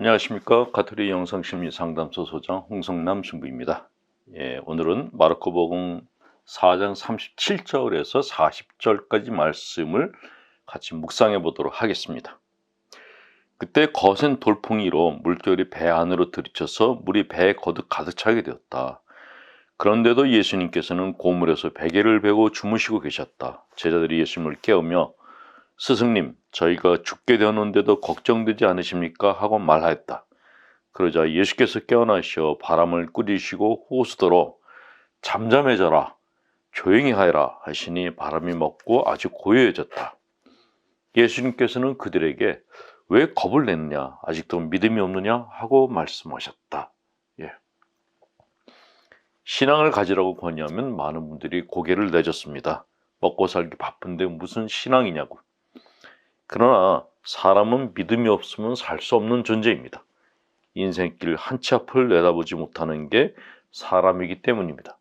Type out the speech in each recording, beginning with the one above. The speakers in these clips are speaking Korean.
안녕하십니까. 가톨릭 영성심리상담소 소장 홍성남 신부입니다. 오늘은 마르코복음 4장 37절에서 40절까지 말씀을 같이 묵상해 보도록 하겠습니다. 그때 거센 돌풍이로 물결이 배 안으로 들이쳐서 물이 배에 가득 차게 되었다. 그런데도 예수님께서는 고물에서 베개를 베고 주무시고 계셨다. 제자들이 예수님을 깨우며 스승님, 저희가 죽게 되었는데도 걱정되지 않으십니까? 하고 말하였다. 그러자 예수께서 깨어나시어 바람을 꾸리시고 호수도로 잠잠해져라, 조용히 하여라 하시니 바람이 멎고 아주 고요해졌다. 예수님께서는 그들에게 왜 겁을 내느냐, 아직도 믿음이 없느냐 하고 말씀하셨다. 신앙을 가지라고 권유하면 많은 분들이 고개를 내줬습니다. 먹고 살기 바쁜데 무슨 신앙이냐고. 그러나 사람은 믿음이 없으면 살 수 없는 존재입니다. 인생길 한 치 앞을 내다보지 못하는 게 사람이기 때문입니다.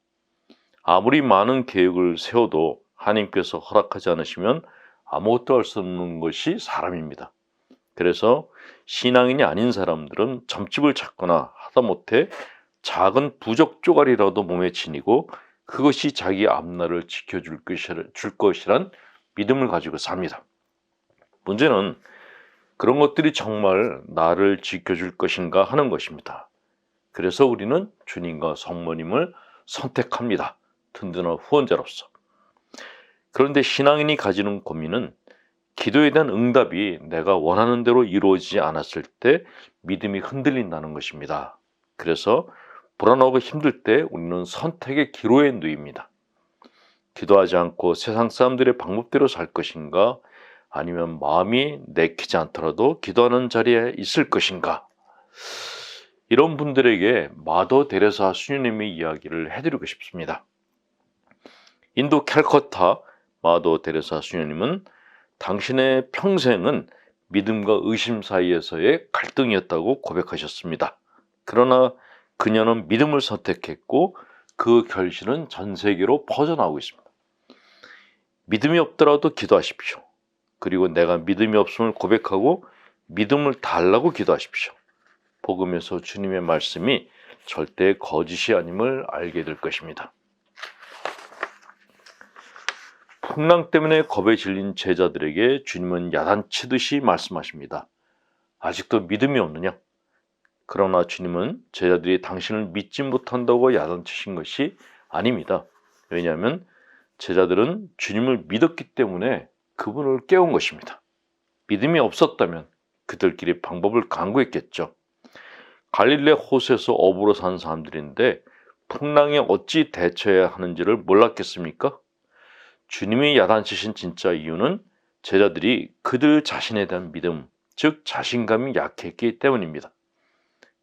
아무리 많은 계획을 세워도 하나님께서 허락하지 않으시면 아무것도 할 수 없는 것이 사람입니다. 그래서 신앙인이 아닌 사람들은 점집을 찾거나 하다못해 작은 부적 조각이라도 몸에 지니고 그것이 자기 앞날을 지켜줄 것이란 믿음을 가지고 삽니다. 문제는 그런 것들이 정말 나를 지켜줄 것인가 하는 것입니다. 그래서 우리는 주님과 성모님을 선택합니다. 든든한 후원자로서. 그런데 신앙인이 가지는 고민은 기도에 대한 응답이 내가 원하는 대로 이루어지지 않았을 때 믿음이 흔들린다는 것입니다. 그래서 불안하고 힘들 때 우리는 선택의 기로에 놓입니다. 기도하지 않고 세상 사람들의 방법대로 살 것인가, 아니면 마음이 내키지 않더라도 기도하는 자리에 있을 것인가? 이런 분들에게 마더 데레사 수녀님의 이야기를 해드리고 싶습니다. 인도 캘커타 마더 데레사 수녀님은 당신의 평생은 믿음과 의심 사이에서의 갈등이었다고 고백하셨습니다. 그러나 그녀는 믿음을 선택했고 그 결실은 전 세계로 퍼져나오고 있습니다. 믿음이 없더라도 기도하십시오. 그리고 내가 믿음이 없음을 고백하고 믿음을 달라고 기도하십시오. 복음에서 주님의 말씀이 절대 거짓이 아님을 알게 될 것입니다. 풍랑 때문에 겁에 질린 제자들에게 주님은 야단치듯이 말씀하십니다. 아직도 믿음이 없느냐? 그러나 주님은 제자들이 당신을 믿지 못한다고 야단치신 것이 아닙니다. 왜냐하면 제자들은 주님을 믿었기 때문에 그분을 깨운 것입니다. 믿음이 없었다면 그들끼리 방법을 강구했겠죠. 갈릴레 호수에서 어부로 산 사람들인데 풍랑에 어찌 대처해야 하는지를 몰랐겠습니까? 주님이 야단치신 진짜 이유는 제자들이 그들 자신에 대한 믿음, 즉 자신감이 약했기 때문입니다.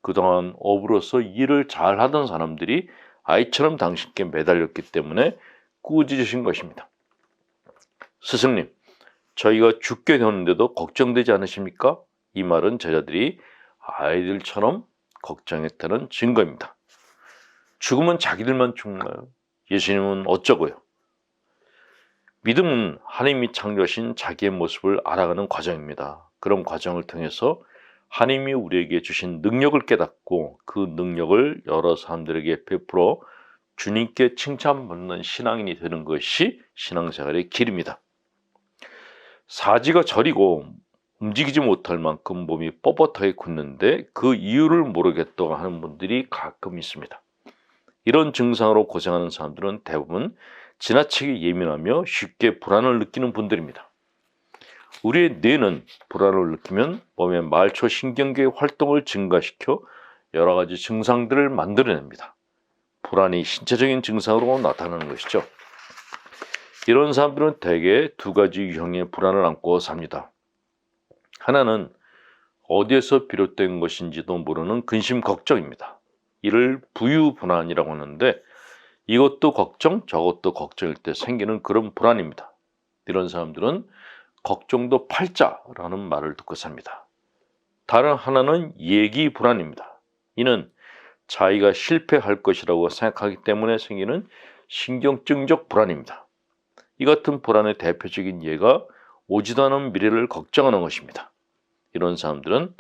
그동안 어부로서 일을 잘하던 사람들이 아이처럼 당신께 매달렸기 때문에 꾸짖으신 것입니다. 스승님, 저희가 죽게 되었는데도 걱정되지 않으십니까? 이 말은 제자들이 아이들처럼 걱정했다는 증거입니다. 죽으면 자기들만 죽나요? 예수님은 어쩌고요? 믿음은 하나님이 창조하신 자기의 모습을 알아가는 과정입니다. 그런 과정을 통해서 하나님이 우리에게 주신 능력을 깨닫고 그 능력을 여러 사람들에게 베풀어 주님께 칭찬받는 신앙인이 되는 것이 신앙생활의 길입니다. 사지가 저리고 움직이지 못할 만큼 몸이 뻣뻣하게 굳는데 그 이유를 모르겠다고 하는 분들이 가끔 있습니다. 이런 증상으로 고생하는 사람들은 대부분 지나치게 예민하며 쉽게 불안을 느끼는 분들입니다. 우리의 뇌는 불안을 느끼면 몸의 말초 신경계의 활동을 증가시켜 여러 가지 증상들을 만들어냅니다. 불안이 신체적인 증상으로 나타나는 것이죠. 이런 사람들은 대개 두 가지 유형의 불안을 안고 삽니다. 하나는 어디에서 비롯된 것인지도 모르는 근심 걱정입니다. 이를 부유불안이라고 하는데 이것도 걱정, 저것도 걱정일 때 생기는 그런 불안입니다. 이런 사람들은 걱정도 팔자라는 말을 듣고 삽니다. 다른 하나는 예기 불안입니다. 이는 자기가 실패할 것이라고 생각하기 때문에 생기는 신경증적 불안입니다. 이 같은 불안의 대표적인 예가 오지도 않은 미래를 걱정하는 것입니다. 이런 사람들은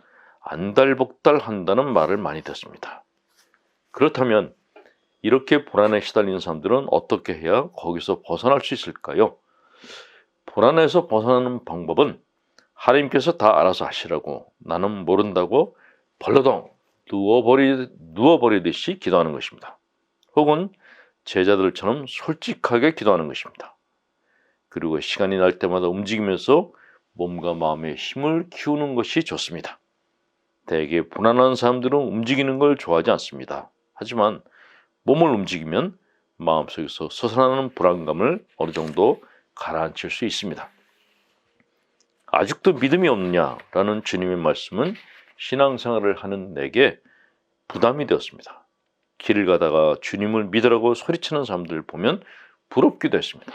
안달복달 한다는 말을 많이 듣습니다. 그렇다면 이렇게 불안에 시달리는 사람들은 어떻게 해야 거기서 벗어날 수 있을까요? 불안에서 벗어나는 방법은 하나님께서 다 알아서 하시라고 나는 모른다고 벌러덩 누워버리듯이 기도하는 것입니다. 혹은 제자들처럼 솔직하게 기도하는 것입니다. 그리고 시간이 날 때마다 움직이면서 몸과 마음의 힘을 키우는 것이 좋습니다. 대개 불안한 사람들은 움직이는 걸 좋아하지 않습니다. 하지만 몸을 움직이면 마음속에서 솟아나는 불안감을 어느 정도 가라앉힐 수 있습니다. 아직도 믿음이 없느냐라는 주님의 말씀은 신앙생활을 하는 내게 부담이 되었습니다. 길을 가다가 주님을 믿으라고 소리치는 사람들 보면 부럽기도 했습니다.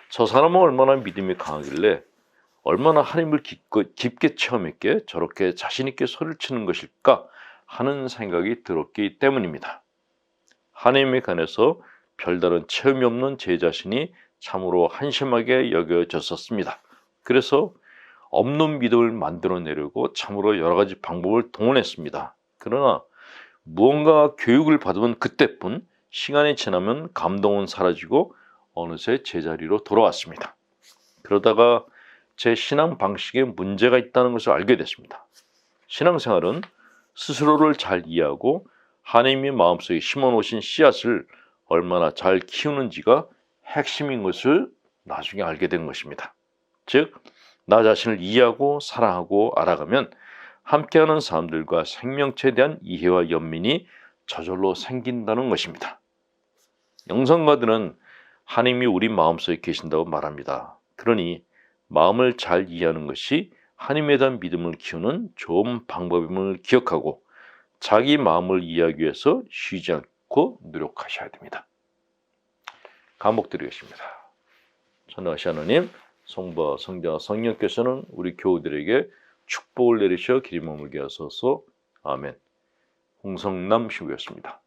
저 사람은 얼마나 믿음이 강하길래 얼마나 하나님을 깊게 체험했기에 저렇게 자신있게 소리를 치는 것일까 하는 생각이 들었기 때문입니다. 하나님에 관해서 별다른 체험이 없는 제 자신이 참으로 한심하게 여겨졌었습니다. 그래서 없는 믿음을 만들어내려고 참으로 여러 가지 방법을 동원했습니다. 그러나 무언가 교육을 받으면 그때뿐 시간이 지나면 감동은 사라지고 어느새 제자리로 돌아왔습니다. 그러다가 제 신앙 방식에 문제가 있다는 것을 알게 됐습니다. 신앙생활은 스스로를 잘 이해하고 하나님이 마음속에 심어놓으신 씨앗을 얼마나 잘 키우는지가 핵심인 것을 나중에 알게 된 것입니다. 즉, 나 자신을 이해하고 사랑하고 알아가면 함께하는 사람들과 생명체에 대한 이해와 연민이 저절로 생긴다는 것입니다. 영성가들은 하나님이 우리 마음속에 계신다고 말합니다. 그러니 마음을 잘 이해하는 것이 하나님에 대한 믿음을 키우는 좋은 방법임을 기억하고 자기 마음을 이해하기 위해서 쉬지 않고 노력하셔야 됩니다. 감목드리겠습니다. 전능하신 하나님, 성부와 성자와 성령께서는 우리 교우들에게 축복을 내리셔 길이 머물게 하소서. 아멘. 홍성남 신부였습니다.